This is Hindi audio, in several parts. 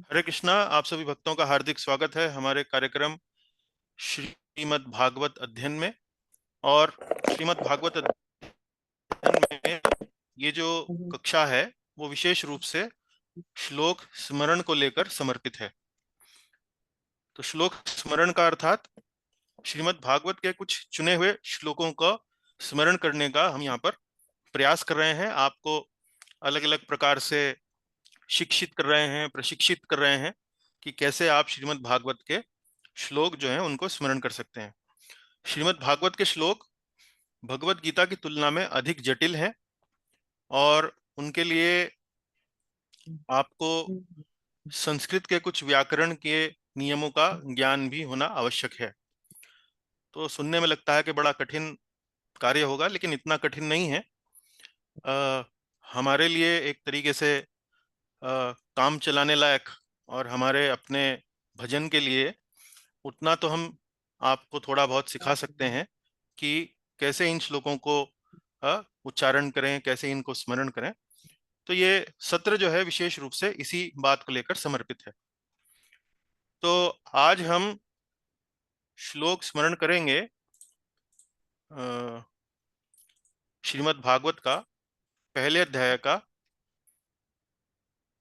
हरे कृष्णा। आप सभी भक्तों का हार्दिक स्वागत है हमारे कार्यक्रम श्रीमद् भागवत अध्ययन में। और श्रीमद् भागवत अध्ययन में ये जो कक्षा है वो विशेष रूप से श्लोक स्मरण को लेकर समर्पित है। तो श्लोक स्मरण का अर्थात श्रीमद् भागवत के कुछ चुने हुए श्लोकों का स्मरण करने का हम यहाँ पर प्रयास कर रहे हैं। आपको अलग अलग प्रकार से शिक्षित कर रहे हैं, प्रशिक्षित कर रहे हैं कि कैसे आप श्रीमद् भागवत के श्लोक जो हैं उनको स्मरण कर सकते हैं। श्रीमद् भागवत के श्लोक भगवत गीता की तुलना में अधिक जटिल हैं और उनके लिए आपको संस्कृत के कुछ व्याकरण के नियमों का ज्ञान भी होना आवश्यक है। तो सुनने में लगता है कि बड़ा कठिन कार्य होगा, लेकिन इतना कठिन नहीं है। अ, हमारे लिए एक तरीके से काम चलाने लायक और हमारे अपने भजन के लिए उतना तो हम आपको थोड़ा बहुत सिखा सकते हैं कि कैसे इन श्लोकों को उच्चारण करें, कैसे इनको स्मरण करें। तो ये सत्र जो है विशेष रूप से इसी बात को लेकर समर्पित है। तो आज हम श्लोक स्मरण करेंगे श्रीमद् भागवत का पहले अध्याय का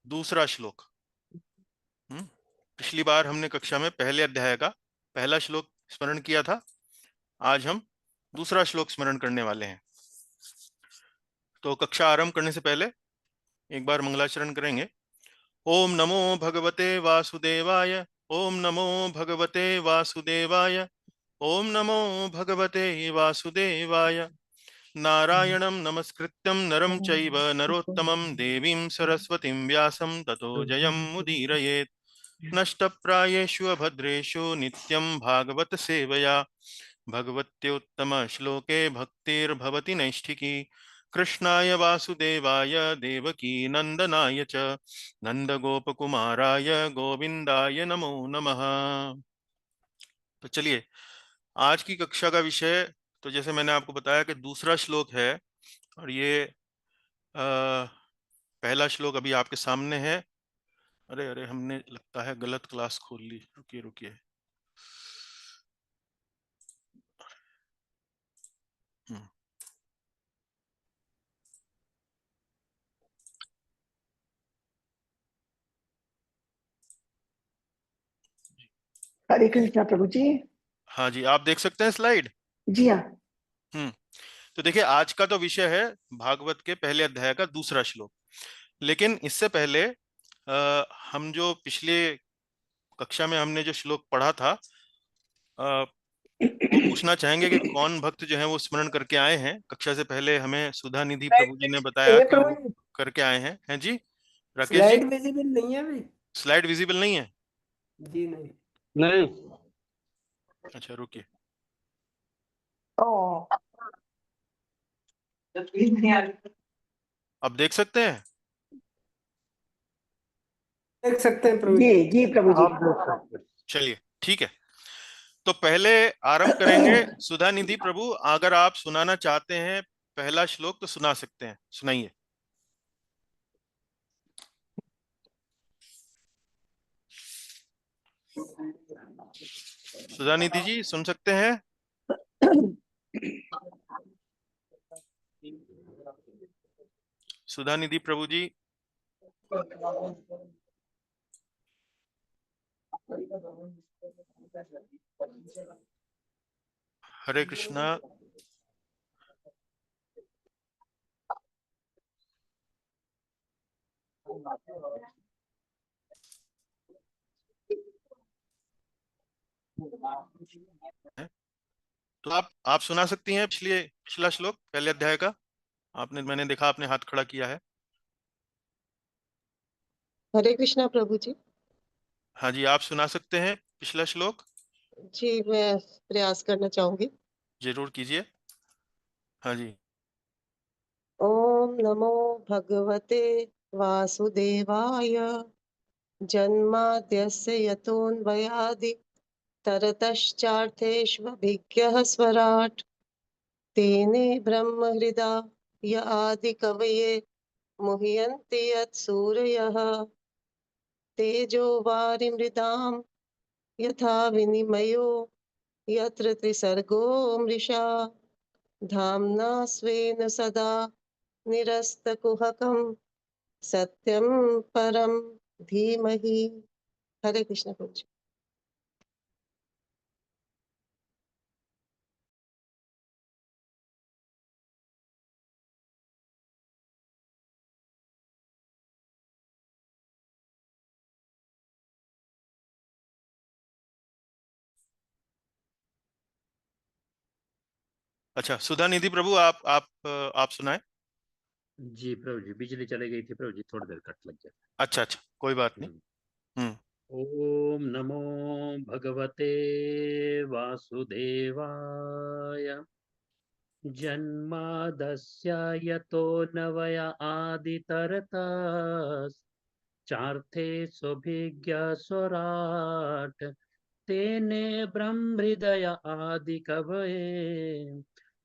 दूसरा श्लोक। पिछली बार हमने कक्षा में पहले अध्याय का पहला श्लोक स्मरण किया था। आज हम दूसरा श्लोक स्मरण करने वाले हैं। तो कक्षा आरंभ करने से पहले एक बार मंगलाचरण करेंगे। ओम नमो भगवते वासुदेवाय। ओम नमो भगवते वासुदेवाय। ओम नमो भगवते वासुदेवाय। नारायणं नमस्कृत्यं नरं चैव नरोत्तमं देवीं सरस्वतीं व्यासं ततो जयमुदीरयेत्। नष्टप्रायेषु अभद्रेषु नित्यं भागवत सेवया भगवत्योत्तमश्लोके भक्तिर्भवति नैष्ठिकी। कृष्णाय वासुदेवाय देवकी नंदनाय च नंदगोपकुमाराय गोविंदाय नमो नमः। तो चलिए, आज की कक्षा का विषय तो जैसे मैंने आपको बताया कि दूसरा श्लोक है और ये पहला श्लोक अभी आपके सामने है। अरे अरे, हमने लगता है गलत क्लास खोल ली। रुकिए रुकिए। हरे कृष्णा प्रभु जी। हाँ जी, आप देख सकते हैं स्लाइड। जी हाँ। हम्म। तो देखिए, आज का तो विषय है भागवत के पहले अध्याय का दूसरा श्लोक। लेकिन इससे पहले हम जो पिछले कक्षा में हमने जो श्लोक पढ़ा था वो पूछना चाहेंगे कि कौन भक्त जो है वो स्मरण करके आए हैं। कक्षा से पहले हमें सुधा निधि प्रभु जी ने बताया कि वो प्रभु करके आए हैं। हैं जी राकेश जी? स्लाइड विजिबल नहीं है अभी। स्लाइड विजिबल नहीं है? जी नहीं। नहीं। अच्छा रुकिए। ओ अब देख सकते हैं? देख सकते हैं प्रभु जी। जी प्रभु जी। आप देख सकते हैं। चलिए ठीक है। तो पहले आरंभ करेंगे। सुधा निधि प्रभु, अगर आप सुनाना चाहते हैं पहला श्लोक तो सुना सकते हैं, सुनाइए। सुधा निधि जी सुन सकते हैं? सुधा निधि प्रभु जी। हरे कृष्णा। तो आप सुना सकती हैं पिछला श्लोक पहले अध्याय का? आपने, मैंने देखा आपने हाथ खड़ा किया है। हरे कृष्णा प्रभु जी। हाँ जी, आप सुना सकते हैं पिछला श्लोक? जी मैं प्रयास करना चाहूंगी। जरूर कीजिए। हाँ जी। ओम नमो भगवते वासुदेवाय। जन्माद्यस्य यतोऽन्वयादि तरतश्चार्थेष्वभिज्ञः स्वराट्। तेने ब्रह्म हृदा य आदि कवये मुह्यन्ति यत्सूरयः तेजो वारिमृदां यथा विनिमयो यत्र त्रिसर्गो मृषा धाम्ना स्वेन सदा निरस्तकुहकं सत्यं परं धीमहि। हरे कृष्ण प्रभु जी। अच्छा, सुधा निधि प्रभु, आप सुनाए। जी प्रभु जी, बिजली चली गई थी प्रभु जी, थोड़ी देर कट लग गया। अच्छा अच्छा, कोई बात नहीं। हम्म। ओम नमो भगवते वासुदेवाय। जन्मादस्य यतोऽन्वय आदितरतश्चार्थे स्वभिज्ञस्वराट् तेने ब्रह्महृदय आदिकवये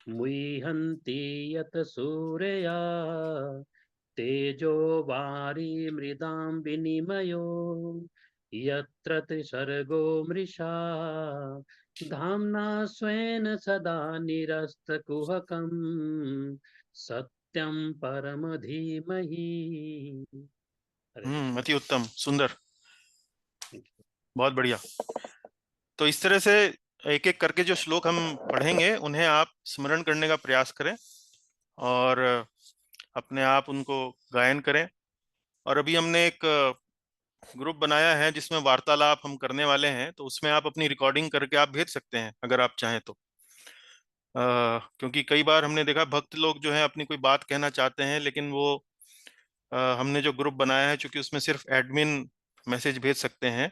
मुह्यन्ति यत् सूरया तेजो वारिमृदां विनिमयो यत्र त्रिसर्गो मृषा धाम्ना स्वेन सदा निरस्तकुहकं सत्यं परम धीमहि। हरे कृष्ण। अति उत्तम, सुंदर, बहुत बढ़िया। तो इस तरह से एक एक करके जो श्लोक हम पढ़ेंगे उन्हें आप स्मरण करने का प्रयास करें और अपने आप उनको गायन करें। और अभी हमने एक ग्रुप बनाया है जिसमें वार्तालाप हम करने वाले हैं, तो उसमें आप अपनी रिकॉर्डिंग करके आप भेज सकते हैं अगर आप चाहें तो। क्योंकि कई बार हमने देखा भक्त लोग जो है अपनी कोई बात कहना चाहते हैं, लेकिन वो हमने जो ग्रुप बनाया है चूंकि उसमें सिर्फ एडमिन मैसेज भेज सकते हैं,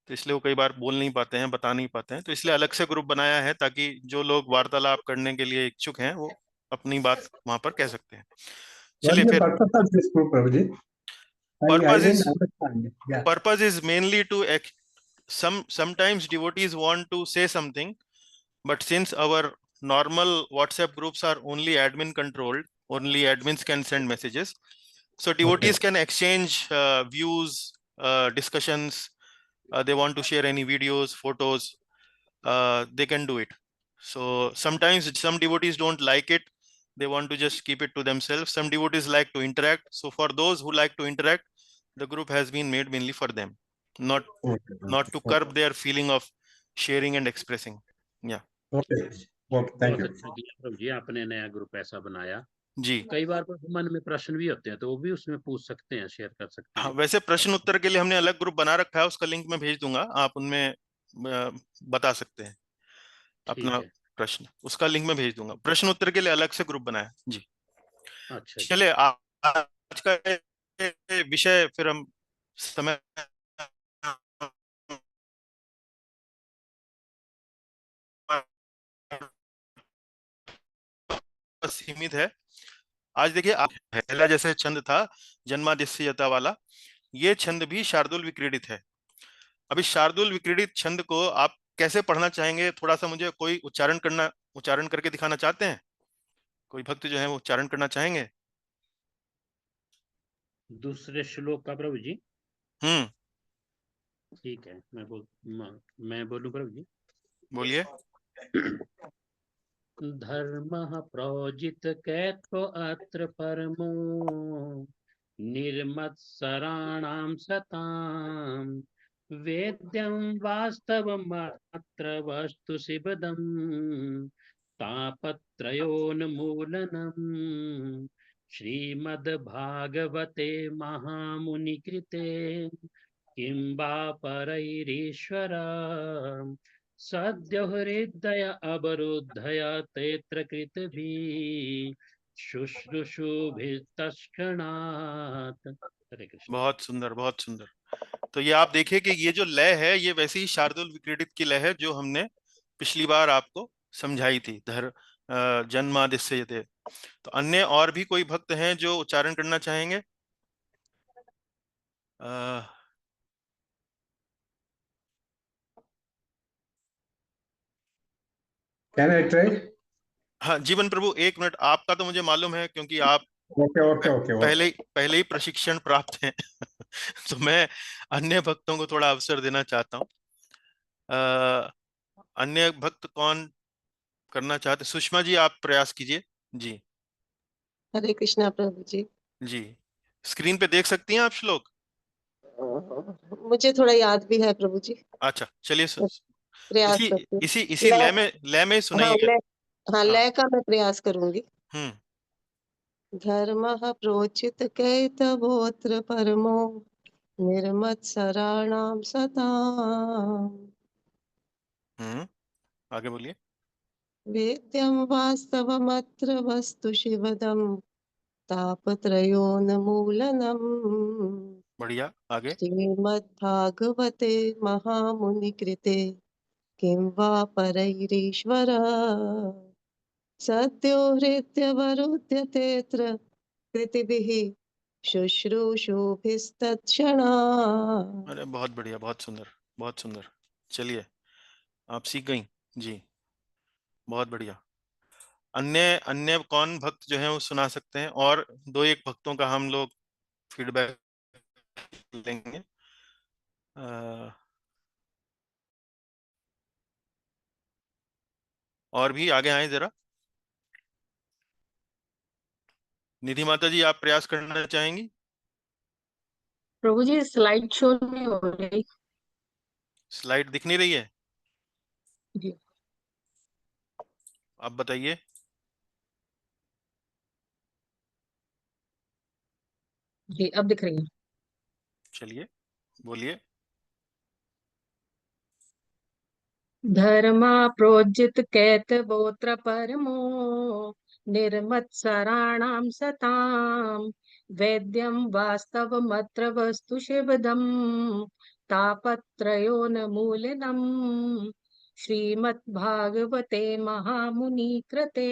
तो इसलिए वो कई बार बोल नहीं पाते हैं, बता नहीं पाते हैं। तो इसलिए अलग से ग्रुप बनाया है ताकि जो लोग वार्तालाप करने के लिए इच्छुक हैं वो अपनी बात वहां पर कह सकते हैं। What चलिए is the फिर। purpose of this group, Prabhuji? I purpose didn't is understand it. Yeah. Purpose is mainly to sometimes devotees want to say something, but since our normal WhatsApp groups are only admin controlled, only admins can send messages, so devotees Okay. can exchange views, discussions. They want to share any videos, photos, they can do it. So sometimes some devotees don't like it, they want to just keep it to themselves. Some devotees like to interact, so for those who like to interact, the group has been made mainly for them, not Okay. not to Okay. curb their feeling of sharing and expressing. Yeah. Okay. Okay. Thank बहुत you. अच्छा किया प्रभु जी, आपने नया ग्रुप ऐसा बनाया। जी कई बार प्रभु मन में प्रश्न भी होते हैं तो वो भी उसमें पूछ सकते हैं, शेयर कर सकते हाँ, हैं। वैसे प्रश्न उत्तर के लिए हमने अलग ग्रुप बना रखा है, उसका लिंक मैं भेज दूंगा, आप उनमें बता सकते हैं ठीक अपना है। प्रश्न, उसका लिंक मैं भेज दूंगा। प्रश्न उत्तर के लिए अलग से ग्रुप बनाया है जी। अच्छा जी। चलिए आज का विषय फिर हम समय सीमित है। आज देखिए, पहला जैसे छंद था जन्मादिस्यता वाला, ये छंद भी शार्दुल विक्रीडित है। अभी शार्दुल विक्रीडित छंद को आप कैसे पढ़ना चाहेंगे, थोड़ा सा मुझे कोई उच्चारण करके दिखाना चाहते हैं? कोई भक्त जो है वो उच्चारण करना चाहेंगे? दूसरे श्लोक का प्रभु जी। हम्म। ठीक है, मैं बोलूं प्रभु जी। बोलिए। धर्मः प्रोजित कैत्व अत्र परमो निर्मत्सराणां सतां वेद्यं वास्तवमत्र वस्तु शिवदं तापत्रयोन्मूलनम् श्रीमद्भागवते महामुनिकृते किं वा परैरीश्वरा सद्यो हृदय अवरुद्धया तेत्र कृतभिः शुश्रूषुभिस्तत्क्षणात्। हरे कृष्ण। बहुत सुंदर, बहुत सुंदर। तो ये आप देखिए कि ये जो लय है ये वैसी ही शार्दुल विक्रीडित की लय है जो हमने पिछली बार आपको समझाई थी, जन्मादिस्यते। तो अन्य और भी कोई भक्त हैं जो उच्चारण करना चाहेंगे? Can I try? हाँ, जीवन प्रभु, एक मिनट। आपका तो मुझे मालूम है क्योंकि आप ओके ओके ओके ओके। पहले ही प्रशिक्षण प्राप्त हैं। तो मैं अन्य भक्तों को थोड़ा अवसर देना चाहता हूँ। अन्य भक्त कौन करना चाहते? सुषमा जी, आप प्रयास कीजिए। जी। हरे कृष्णा प्रभु जी। जी, स्क्रीन पे देख सकती हैं आप श्लोक? मुझे थोड़ा याद भी है प्रभु जी, अच्छा, चलिए मैं प्रयास इसी करती हूँ। इसी लय, लय में ही हाँ सुनाइएगा। लय, हाँ हाँ। लय का मैं प्रयास करूंगी। हम्म। धर्मः प्रोचित कैतवोऽत्र परमो निर्मत्सराणां सताम्। आगे बोलिए। वेद्यं वास्तवमत्र वस्तु शिवदम् तापत्रयोन्मूलनम्। बढ़िया, आगे। श्रीमद्भागवते महामुनिकृते किं वा परैरीश्वर सद्यो हृद्यवरुध्यतेऽत्र कृतिभिः शुश्रूषुभिस्तत्क्षणात्। अरे बहुत बढ़िया, बहुत सुंदर, बहुत सुंदर। चलिए, आप सीख गई। जी, बहुत बढ़िया। अन्य अन्य कौन भक्त जो है वो सुना सकते हैं? और दो एक भक्तों का हम लोग फीडबैक लेंगे। और भी आगे आए जरा। निधि माता जी, आप प्रयास करना चाहेंगी? प्रभु जी स्लाइड शो नहीं हो रही। स्लाइड दिख नहीं रही है? जी आप बताइए। जी अब दिख रही है। चलिए, बोलिए। धर्मा प्रोज्जित कैतवोऽत्र परमो निर्मत्सराणां सताम्। वेद्यं वास्तवमत्र वस्तु शिवदम् तापत्रयोन्मूलनम्। श्रीमद्भागवते महामुनिकृते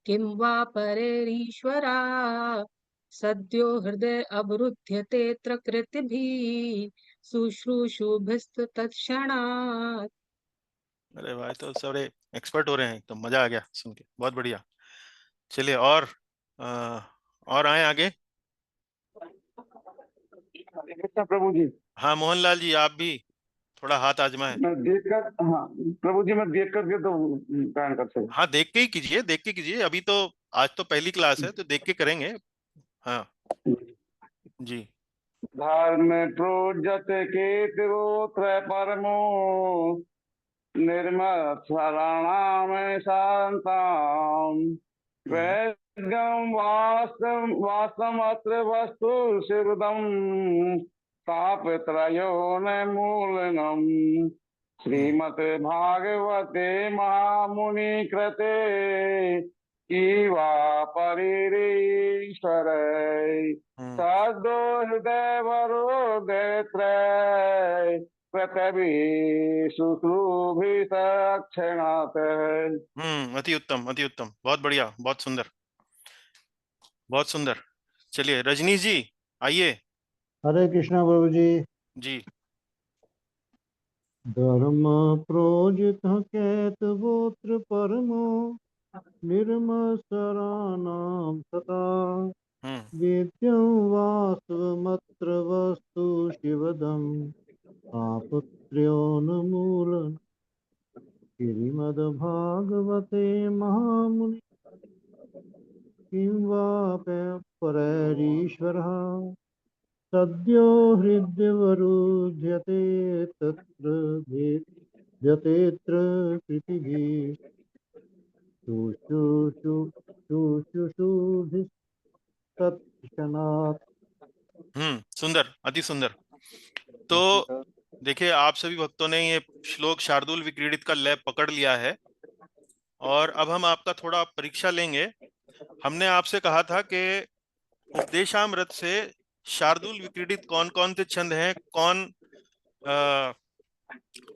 किं वा परेरीश्वरा सद्यो हृदय अवरुध्यतेऽत्र कृतिभिः शुश्रूषुभिस्तु तत्क्षणात्। अरे भाई, तो सारे एक्सपर्ट हो रहे हैं, तो मजा आ गया सुन के, बहुत बढ़िया। चलिए, और आए आगे। हरे कृष्णा प्रभु जी। हाँ, मोहनलाल जी, आप भी थोड़ा हाथ आजमाएं। मैं देख कर, हाँ प्रभु जी, मैं देख करके तो गायन कर सकता हाँ, देख के ही कीजिए, देख के कीजिए। अभी तो आज तो पहली क्लास है, तो देख के करेंगे। हाँ हूँ। जी। धर्म प्रोजत केतवोऽत्र परमो निर्मत्सराणां शान्ताम्। हम्म। वैद्यं वास्तमत्र वस्तु शिवदम् तापत्रयोन्मूलनम्। हम्म। श्रीमद्भागवते महामुनि कृते ईवा परिरीश्वर हम्म। सदो हृदयवरुदेत्र पृथ्वी शुश्रूभिस्तत्क्षणात्। अति उत्तम, अति उत्तम, बहुत बढ़िया, बहुत सुंदर, बहुत सुंदर। चलिए, रजनी जी, आइए। हरे कृष्णा प्रभु जी। जी। धर्म प्रोजित कैतवोत्र परमो निर्मत्सराणां सता। हम्म। वेद्यं वास्तवमत्र वस्तु शिवदं तापत्रयोन्मूलनं। श्रीमद्भागवते महामुनि किं वा परैरीश्वरः सद्यो हृद्यवरुध्यते तत्र भेद्यतेऽत्र कृतिभिः शुश्रूषुभिस्तत्क्षणात्। सुंदर, अति सुंदर। तो देखिए, आप सभी भक्तों ने ये श्लोक शार्दुल विक्रीडित का लय पकड़ लिया है, और अब हम आपका थोड़ा परीक्षा लेंगे। हमने आपसे कहा था कि उपदेशामृत से शार्दुल विक्रीडित कौन कौन से छंद हैं, कौन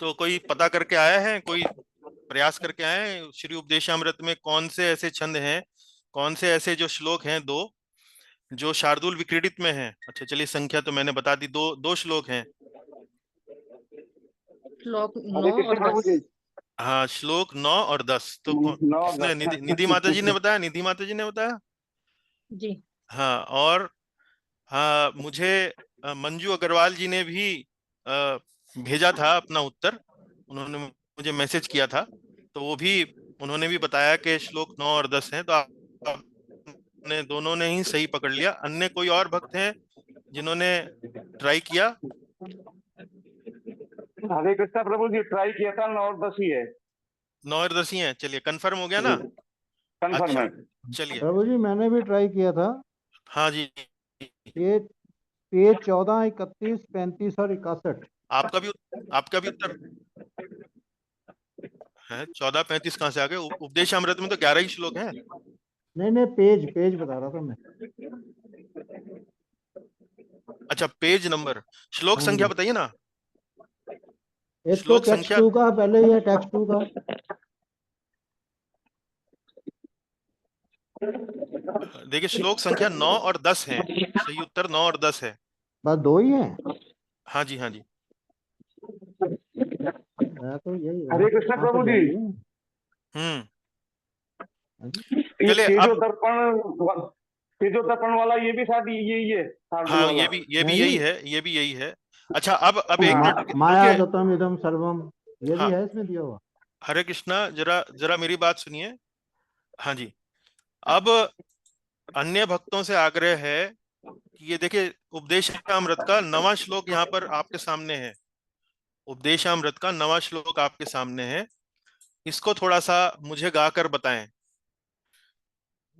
तो कोई पता करके आया है, कोई प्रयास करके आए हैं श्री उपदेशामृत में कौन से ऐसे छंद हैं, कौन से ऐसे जो श्लोक हैं, दो जो शार्दुल विक्रीडित में हैं? अच्छा, चलिए, संख्या तो मैंने बता दी, दो दो श्लोक हैं। श्लोक हरे 9 कृष्ण और प्रभु 10। जी। हाँ, श्लोक 9 और 10। तो 9 किसने? निधि माता जी ने बताया, निधि माता जी ने बताया। जी हाँ, और हाँ, मुझे मंजू अग्रवाल जी ने भी भेजा था अपना उत्तर। उन्होंने मुझे मैसेज किया था, तो वो भी, उन्होंने भी बताया कि श्लोक 9 और 10 हैं। तो आपने दोनों ने ही सही पकड़ लिया। अन्य कोई और भक्त हैं जिन्होंने ट्राई किया? हरे कृष्णा प्रभु जी, ट्राई किया था, 9 और 10 ही है। 9 और 10 ही हैं। चलिए, कंफर्म हो गया ना? कंफर्म अच्छा, है। चलिए। प्रभु जी मैंने भी ट्राई किया था। हाँ जी, ये पेज 14, 31, 35 और 61। आपका भी उत्तर है। 14, 35 कहाँ से आ गए? उपदेश अमृत में तो 11 ही श्लोक हैं। नहीं नहीं, पेज पेज बता रहा था मैं। अच्छा, पेज नंबर, श्लोक हाँ संख्या जी, बताइए ना। एक तो श्लोक टेक्स्ट संख्या, 2 का, पहले ये टेक्स्ट 2 का। देखिए, श्लोक संख्या 9 और 10 है। सही उत्तर 9 और 10 है। बस दो ही है। हाँ जी, हाँ जी। मैं तो यही हरे कृष्णा वहां से प्रभु ले जी, लिए। हम्म। हाँ जी। ये चलिए तेजो अब, दर्पण, तेजो दर्पण वाला ये भी शायद यही है, शार्दुल हाँ, वाला। ये भी नहीं यही नहीं, है, ये भी यही है। अच्छा, अब एक मिनट माया रुकिए। दत्तम इदम सर्वम, ये भी हाँ, है इसमें दिया हुआ। हरे कृष्णा, जरा जरा मेरी बात सुनिए। हाँ जी। अब अन्य भक्तों से आग्रह है कि ये देखिए, उपदेशामृत का 9वां श्लोक यहाँ पर आपके सामने है। उपदेशामृत का 9वां श्लोक आपके सामने है। इसको थोड़ा सा मुझे गाकर बताएं।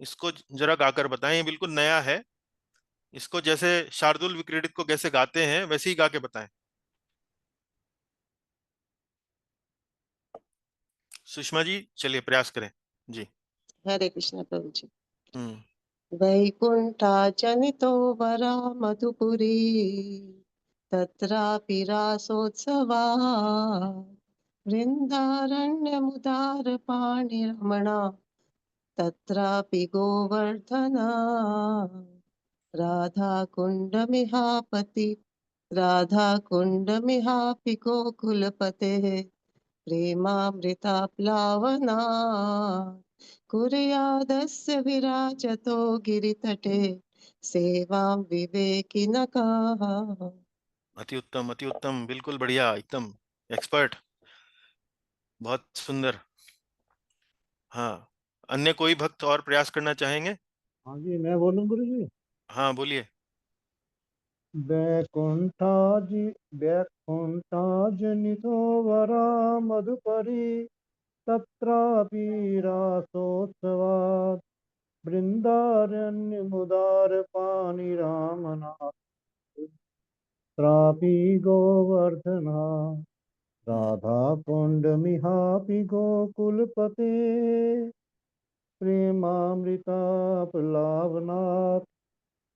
इसको जरा गाकर बताएं, ये बिल्कुल नया है। इसको जैसे शार्दुल विक्रीडित को कैसे गाते हैं वैसे ही गा के बताएं। सुषमा जी, चलिए प्रयास करें। जी। हरे कृष्ण प्रभु जी। हम्म। वैकुण्ठाचनितो वरा मधुपुरी तत्रापि रासोत्सवा वृन्दारण्यमुदारपाणिरमणा तत्रापि गोवर्धना राधाकुण्डमिहापति राधाकुण्डमिहापि गोकुलपतेः प्रेमामृताप्लावना कुर्यादस्य विराजतो गिरितटे सेवां विवेकिनकाः। अति उत्तम, अति उत्तम, बिल्कुल बढ़िया, एकदम एक्सपर्ट। बहुत सुंदर। हाँ, अन्य कोई भक्त और प्रयास करना चाहेंगे? हाँ जी, मैं बोलूं गुरु जी। हाँ, बोलिए। वैकुंठाजी वैकुंठाजनितो वरा मधुपरी तत्रापि रासोत्सवात् बृन्दारण्यमुदारपाणिरामनाथ त्रापि गोवर्धना राधाकुण्डमिहापि गोकुलपते प्रेमामृतापलावनात्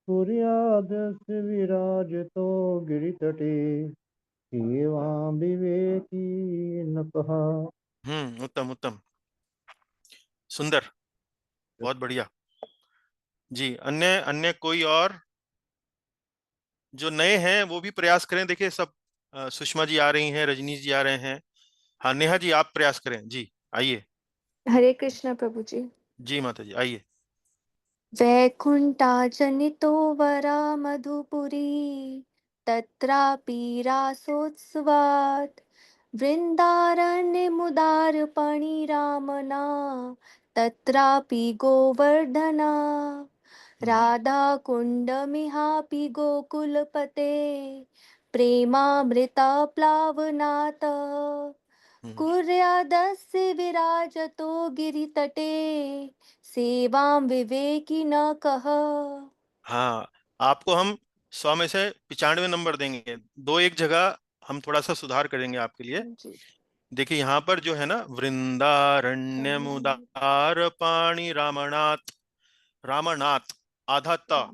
कुर्यादस्य विराजतो गिरितटे एवां विवेकी न कहा। उत्तम उत्तम, सुंदर, बहुत बढ़िया। जी, अन्य अन्य कोई और जो नए हैं वो भी प्रयास करें। देखिए, सब सुषमा जी आ रही हैं, रजनीश जी आ रहे हैं। हाँ, नेहा जी, आप प्रयास करें। जी, आइए। हरे कृष्ण प्रभु जी। जी माता जी, आइए। वैकुण्ठाचनितो वरा मधुपुरी तत्रापि रासोत्सवात् वृन्दारण्यमुदारपणिरामना तत्रापि गोवर्धना हम्म, राधाकुण्डमिहापि गोकुलपते प्रेमामृताप्लावनात् हम्म। कुर्यादस्य विराजतो गिरितटे सेवां विवेकी न कह। हाँ, आपको हम 100 में से 95 नंबर देंगे। दो एक जगह हम थोड़ा सा सुधार करेंगे आपके लिए। जी। देखिए, यहाँ पर जो है ना, वृंदारण्य मुदार पाणी रामनाथ, रामनाथ, आधा ता,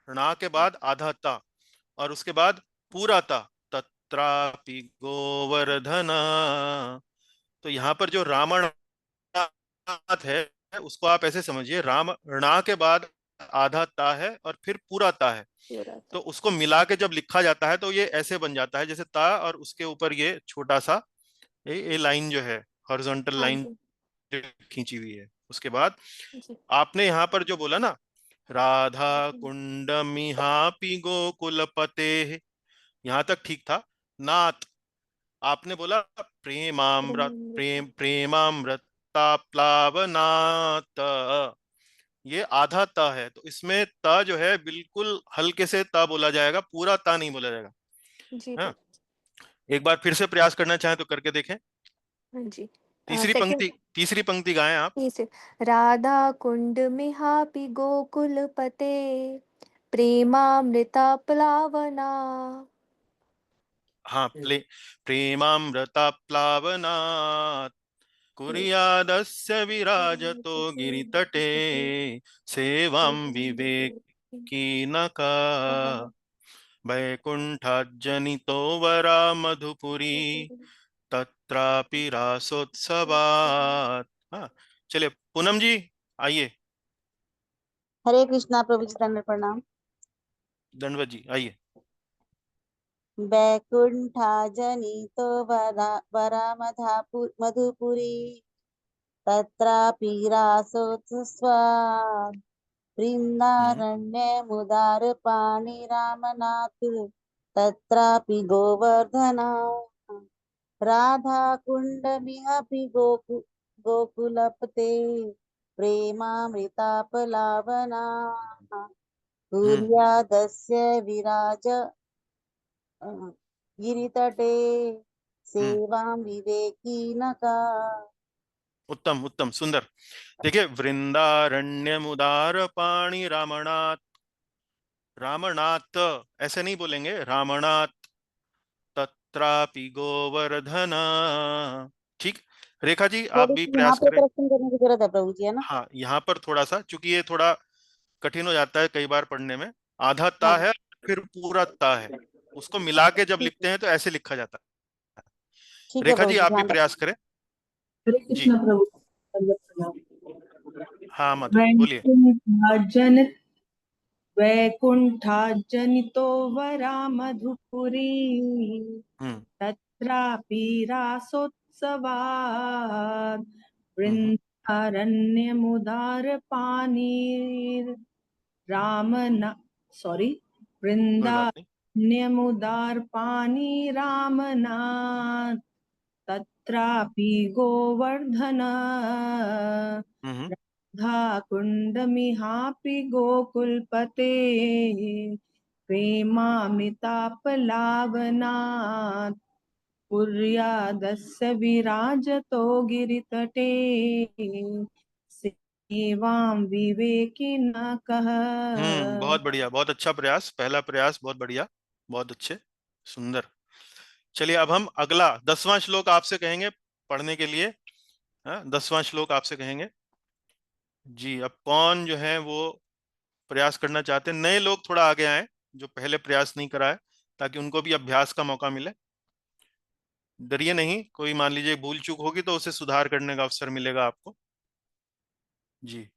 णा के बाद आधा ता, और उसके बाद पूरा ता, तत्रापि गोवर्धना। तो यहाँ पर जो रामनाथ है, उसको आप ऐसे समझिए, राम, णा के बाद आधा ता है और फिर पूरा ता है। पूरा तो था। उसको मिला के जब लिखा जाता है तो ये ऐसे बन जाता है, जैसे ता और उसके ऊपर ये छोटा सा ये लाइन जो है, हॉरिजॉन्टल हाँ लाइन जी। खींची हुई है। उसके बाद जी। आपने यहाँ पर जो बोला ना, राधा कुंडमिहापि गोकुलपते। यहां तक ठीक था। नाथ, आपने बोला प्रेमामृताप्लावनाथ, ये आधा त है, तो इसमें त जो है बिल्कुल हल्के से त बोला जाएगा, पूरा त नहीं बोला जाएगा। जी हाँ, प्रभु। एक बार फिर से प्रयास करना चाहें तो करके देखें। हाँ जी। तीसरी सेकंड पंक्ति गाएं आप। तीसरे, राधा कुंड मिहापि गोकुलपते प्रेमामृता प्लावना। हाँ, प्रेमामृताप्लावनात् कुर्यादस्य विराजतो गिरितटे सेवां विवेकी नका वैकुंठाज्जनितो वरा मधुपुरी तत्रापि रासोत्सवात्। हाँ, चलिए पूनम जी आइए, हरे कृष्णा प्रभु जी, दंड प्रणाम। दंडवत जी आइए। वैकुंठा जनितो मधुपुरी तत्रापि रासोत्सवात् हम्म वृन्दारण्यमुदारपाणिरामनाथ तत्रापि गोवर्धना राधा कुण्डमिहापि गोकुलपते प्रेमामृतापलावना हम्म कुर्यादस्य विराज गिरितटे हम्म सेवां विवेकी नका। उत्तम उत्तम, सुंदर। देखिए, वृंदारण्यमुदार पाणि रामनाथ, रामनाथ ऐसे नहीं बोलेंगे, रामनाथ तत्रापि गोवर्धन। ठीक। रेखा जी आप थोड़ी भी सी यहाँ प्रयास पे करें। करेक्शन करने की जरूरत है प्रभु जी, है ना? हाँ, यहाँ पर थोड़ा सा, चूंकि ये थोड़ा कठिन हो जाता है कई बार पढ़ने में। आधा ता हाँ है, फिर पूरा ता है, उसको मिला के जब ठीक लिखते है, हैं तो ऐसे लिखा जाता ठीक है। है रेखा प्रभु जी जी, आप भी ध्यान प्रयास रखना। करें। हरे जी। कृष्णा प्रभु। दंडवत प्रणाम। हाँ मधु बोलिए। वैकुंठाजनितो वरा मधुपुरी हम्म तत्रापि रासोत्सवात् हम्म वृन्दारण्यमुदारपाणिर्रामना सॉरी कोई बात नहीं। वृन्दारण्यमुदारपाणिरामनाथ तत्रापि गोवर्धन हम्म राधा कुण्डमिहापि गोकुलपते प्रेमामितापलावनात् कुर्यादस्य विराजतो गिरितटे सेवां विवेकिनः कः। बहुत बढ़िया, बहुत अच्छा प्रयास, पहला प्रयास बहुत बढ़िया, बहुत अच्छे, सुंदर। चलिए अब हम अगला 10वां श्लोक आपसे कहेंगे पढ़ने के लिए। हाँ, 10वां श्लोक आपसे कहेंगे। जी, अब कौन जो है वो प्रयास करना चाहते हैं? नए लोग थोड़ा आगे आए जो पहले प्रयास नहीं करा है, ताकि उनको भी अभ्यास का मौका मिले। डरिए नहीं, कोई मान लीजिए भूल चूक होगी तो उसे सुधार करने का अवसर मिलेगा आपको। जी।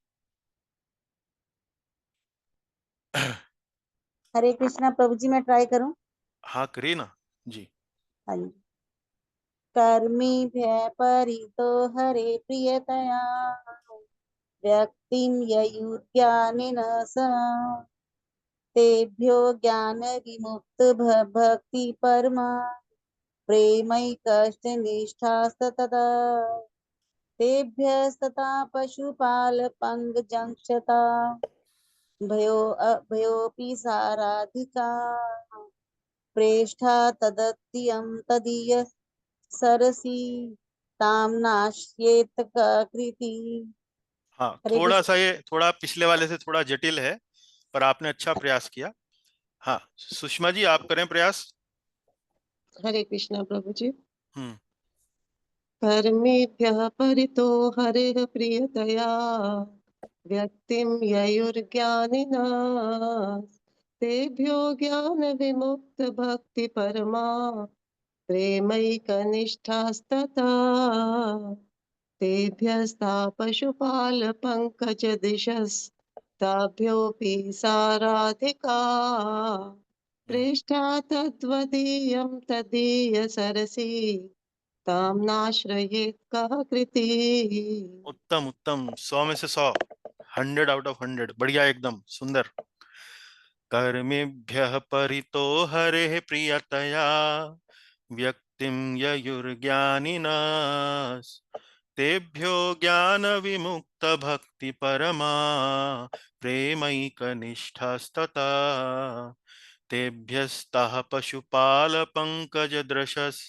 हरे कृष्णा प्रभु जी, मैं ट्राई करूं? हाँ करिए ना जी। हाँ जी। कर्मीभ्यः परितो हरे प्रियतया व्यक्तिं ययुर्ज्ञानेन सह तेभ्यो ज्ञान विमुक्त भक्ति परमा प्रेमैकष्टनिष्ठा सतता तेभ्यस्तथा पशुपाल पंगजंक्षता भयोऽपि साराधिका प्रेष्ठा तदत्यं तदीय सरसी तां नाश्येत कृति। हाँ, हरे थोड़ा सा कृष्ण। ये थोड़ा पिछले वाले से थोड़ा जटिल है, पर आपने अच्छा प्रयास किया। हाँ, सुषमा जी आप करें प्रयास। हरे कृष्णा प्रभु जी। हम्म कर्मेभ्यः परितो हरेः प्रियतया व्यक्तिं ययुर्ज्ञानिना तेभ्यो ज्ञान विमुक्त भक्ति परमा प्रेमैकनिष्ठास्तथा तेभ्यस्ता पशुपाल पंकज दिशस्ताभ्योऽपि साराधिका प्रेष्ठा तद्वदीयं तदीय सरसी ताम नाश्रयेत् कः कृति। उत्तम उत्तम, 100 में से 100। 100/100, बढ़िया, एकदम सुंदर। कर्मेभ्यः परितो हरेः प्रियतया व्यक्तिं ययुर्ज्ञानिनाः तेभ्यो ज्ञान विमुक्त भक्ति परमा प्रेमैकनिष्ठास्तता तेभ्यस्तः पशुपाल पंकज दृशस्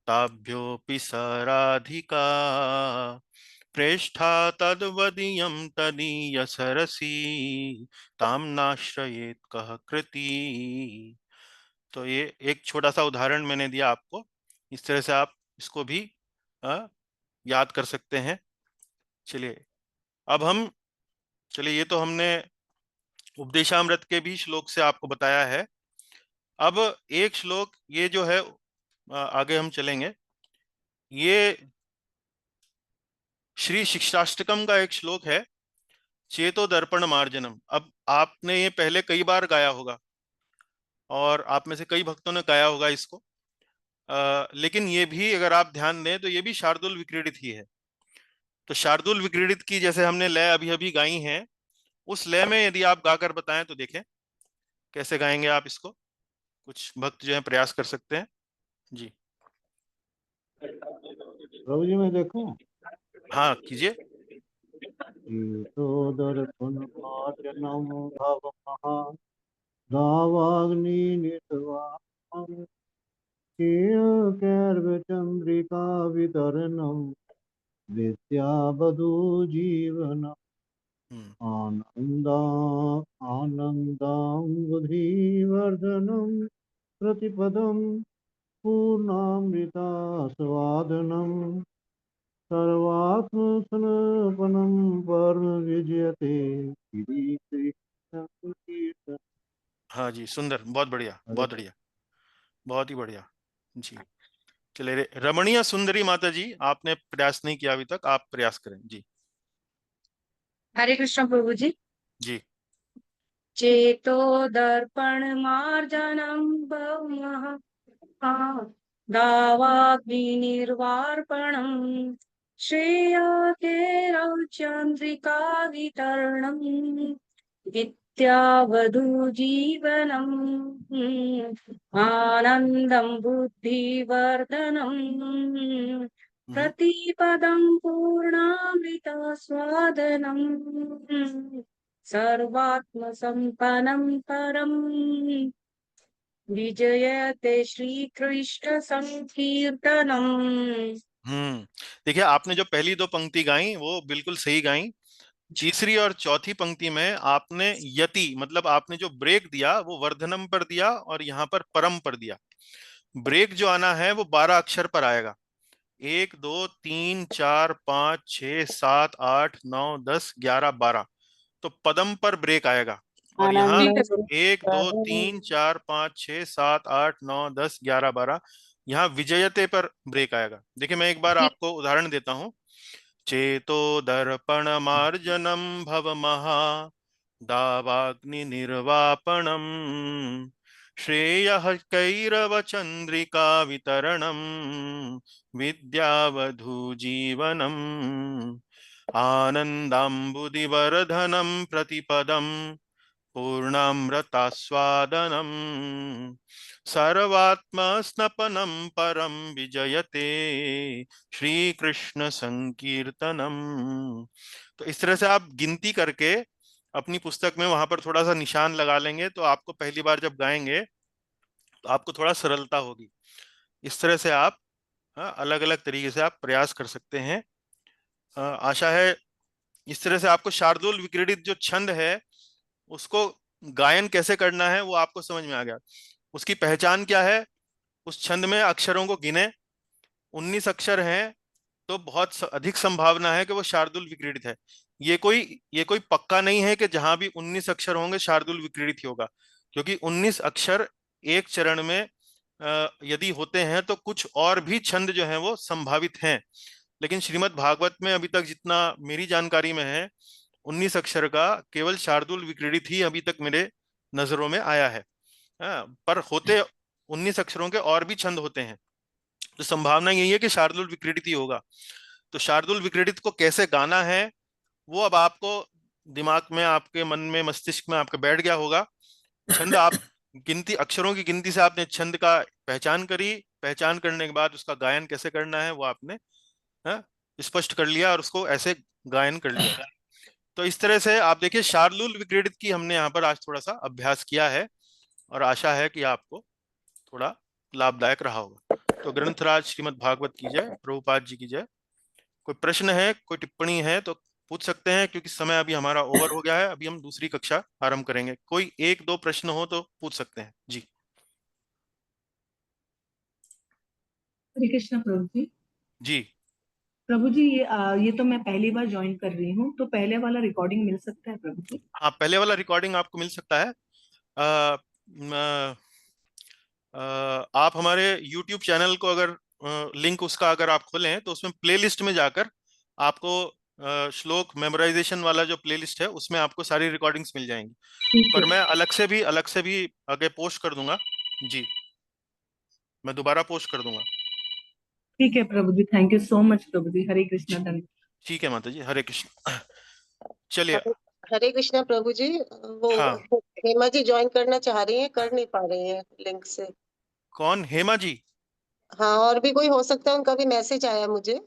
ताभ्योऽपि सराधिका प्रेष्ठा तद्वदीयं तदीय सरसी तां नाश्रयेत् कः कृति। तो ये एक छोटा सा उदाहरण मैंने दिया आपको, इस तरह से आप इसको भी याद कर सकते हैं। चलिए अब हम ये तो हमने उपदेशामृत के भी श्लोक से आपको बताया है। अब एक श्लोक ये जो है आगे हम चलेंगे, ये श्री शिक्षाष्टकम का एक श्लोक है, चेतो दर्पण मार्जनम। अब आपने ये पहले कई बार गाया होगा और आप में से कई भक्तों ने गाया होगा इसको, लेकिन ये भी अगर आप ध्यान दें तो ये भी शार्दुल विक्रीडित ही है। तो शार्दुल विक्रीडित की जैसे हमने लय अभी अभी गाई हैं, उस लय में यदि आप गाकर बताएं तो देखें कैसे गाएंगे आप इसको। कुछ भक्त जो है प्रयास कर सकते हैं जी। प्रभु जी मैं देखूं? हाँ कीजिए। तो दर्पण मार्जनम भव महा दावाग्नि नित्वाम चंद्रिका वितरणम विद्यावधू जीवनम आनंदां बुद्धिवर्धनम प्रतिपदम पूर्णामृता स्वादनम सर्वात्मसमर्पणं परम विजयते श्री कृष्ण कीर्तन। हाँ जी, सुंदर, बहुत बढ़िया, बहुत बढ़िया, बहुत ही बढ़िया जी। चलिए रमणीय सुंदरी माता जी, आपने प्रयास नहीं किया अभी तक, आप प्रयास करें जी। हरे कृष्ण प्रभु जी। जी। चेतो दर्पण मार्जनम भवमः दावाग्निर्वार्पणं श्रेयकेरौ चन्द्रिका वितरणं विद्यावधू जीवनम् आनन्दं बुद्धिवर्धनम् प्रतिपदं पूर्णामृत स्वादनम् सर्वात्मसम्पन्नं परम् विजयते श्री कृष्ण संकीर्तनम। देखिए आपने जो पहली दो पंक्ति गाई वो बिल्कुल सही गाई। तीसरी और चौथी पंक्ति में आपने यति मतलब आपने जो ब्रेक दिया वो वर्धनम पर दिया और यहाँ पर परम पर दिया। ब्रेक जो आना है वो 12 अक्षर पर आएगा। 1 2 3 4 5 6 7 8 9 10 11 12, तो पदम पर ब्रेक आएगा। और यहाँ 1 2 3 4 5 6 7 8 9 10 11 12, यहाँ विजयते पर ब्रेक आएगा। देखिए मैं एक बार आपको उदाहरण देता हूँ। चेतो दर्पण मार्जनम भव महा दावाग्नि निर्वापणम श्रेयः कैरव चंद्रिका वितरणम विद्यावधू जीवनम आनंदाम्बुदिवर्धनम प्रतिपदम पूर्णामृतास्वादनम सर्वात्मस्नपनम परम विजयते श्री कृष्ण संकीर्तनम। तो इस तरह से आप गिनती करके अपनी पुस्तक में वहां पर थोड़ा सा निशान लगा लेंगे तो आपको पहली बार जब गाएंगे तो आपको थोड़ा सरलता होगी। इस तरह से आप अलग अलग तरीके से आप प्रयास कर सकते हैं। आशा है इस तरह से आपको शार्दुल विक्रीडित जो छंद है उसको गायन कैसे करना है वो आपको समझ में आ गया। उसकी पहचान क्या है, उस छंद में अक्षरों को गिने, 19 अक्षर हैं तो बहुत अधिक संभावना है कि वो शार्दुल विक्रीडित है। ये कोई पक्का नहीं है कि जहां भी 19 अक्षर होंगे शार्दुल विक्रीडित ही होगा, क्योंकि 19 अक्षर एक चरण में यदि होते हैं तो कुछ और भी छंद जो हैं वो संभावित हैं। लेकिन श्रीमद् भागवत में अभी तक जितना मेरी जानकारी में है 19 अक्षर का केवल शार्दुल विक्रीडित ही अभी तक मेरे नजरों में आया है। पर होते 19 अक्षरों के और भी छंद होते हैं, तो संभावना यही है कि शार्दुल विक्रीडित ही होगा। तो शार्दुल विक्रीडित को कैसे गाना है वो अब आपको दिमाग में, आपके मन में, मस्तिष्क में आपके बैठ गया होगा। छंद आप गिनती, अक्षरों की गिनती से आपने छंद का पहचान करी, पहचान करने के बाद उसका गायन कैसे करना है वो आपने स्पष्ट कर लिया और उसको ऐसे गायन कर लिया। तो इस तरह से आप देखिए शार्दूल विक्रीडित की हमने यहाँ पर आज थोड़ा सा अभ्यास किया है और आशा है कि आपको थोड़ा लाभदायक रहा होगा। तो ग्रंथराज श्रीमद् भागवत की जय, प्रभुपाद जी की जय। कोई प्रश्न है, कोई टिप्पणी है तो पूछ सकते हैं, क्योंकि समय अभी हमारा ओवर हो गया है। अभी हम दूसरी कक्षा आरंभ करेंगे। कोई एक दो प्रश्न हो तो पूछ सकते हैं जी। हरे कृष्ण प्रभु जी। जी प्रभु जी ये तो मैं पहली बार ज्वाइन कर रही हूँ, तो पहले वाला रिकॉर्डिंग मिल सकता है प्रभु जी? हाँ, पहले वाला रिकॉर्डिंग आपको मिल सकता है। आप हमारे YouTube चैनल को अगर लिंक उसका अगर आप खोलें तो उसमें प्लेलिस्ट में जाकर आपको श्लोक मेमोराइजेशन वाला जो प्लेलिस्ट है उसमें आपको सारी रिकॉर्डिंग्स मिल जाएंगी। पर मैं अलग से भी आगे पोस्ट कर दूंगा जी, मैं दोबारा पोस्ट कर दूंगा। ठीक है प्रभु जी, थैंक यू सो मच प्रभु जी। हरे कृष्णा धन्यवाद। ठीक है माता जी, हरे कृष्ण। चलिए। हरे कृष्णा प्रभु जी। वो हाँ, हेमा जी ज्वाइन करना चाह रही हैं, कर नहीं पा रही हैं लिंक से। कौन? हेमा जी? हाँ, और भी कोई हो सकता है, उनका भी मैसेज आया मुझे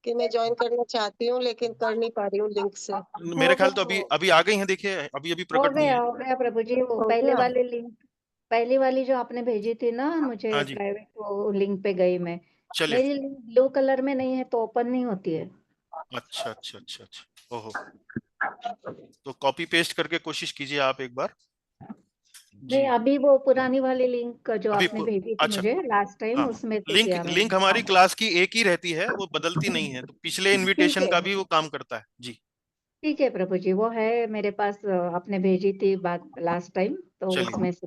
कि मैं ज्वाइन करना चाहती हूँ लेकिन कर नहीं पा रही हूँ लिंक से। मेरे ख्याल तो अभी अभी आ गई हैं, देखिए अभी अभी प्रकट हुई है। हो गया प्रभु जी। वो हो पहले गया? वाले लिंक, पहली वाली जो आपने भेजी थी ना मुझे हाँ जी, प्राइवेट, वो लिंक पे गई मैं। चलिए। मेरी लिंक ब्लू कलर में नहीं है तो ओपन नहीं होती है। अच्छा अच्छा अच्छा अच्छा, ओहो। तो कॉपी पेस्ट करके कोशिश कीजिए आप एक बार जी। नहीं, अभी वो पुरानी वाली लिंक जो अभी आपने भेजी थी अच्छा, मुझे लास्ट टाइम, हाँ, उसमें से लिंक किया लिंक मैंने। हमारी क्लास की एक ही रहती है, वो बदलती नहीं है। तो पिछले ठीक इनविटेशन है, का भी वो काम करता है जी। ठीक है प्रभु जी, वो है मेरे पास। आपने भेजी थी बात लास्ट टाइम तो चलिए, उसमें से